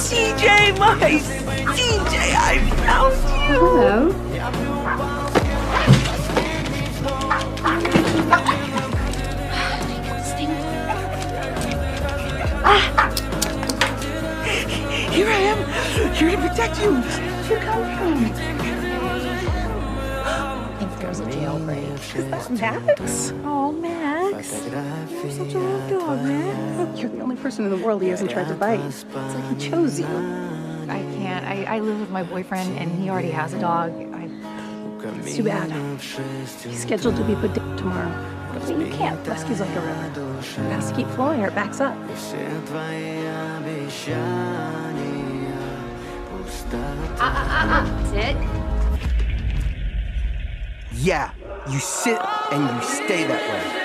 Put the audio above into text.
CJ, my CJ, I found you. Hello. Here I am, here to protect you. Where'd you come from? I think there's a jailbreak. Is that Max? Oh, Max. You're such a little dog, Max. You're the only person in the world he hasn't tried to bite. It's like he chose you. I can't. I live with my boyfriend, and he already has a dog. It's too bad. He's scheduled to be put down tomorrow. I mean, you can't. Rescue's like a river. It has to keep flowing or it backs up. Sit. Yeah, you sit and you stay that way.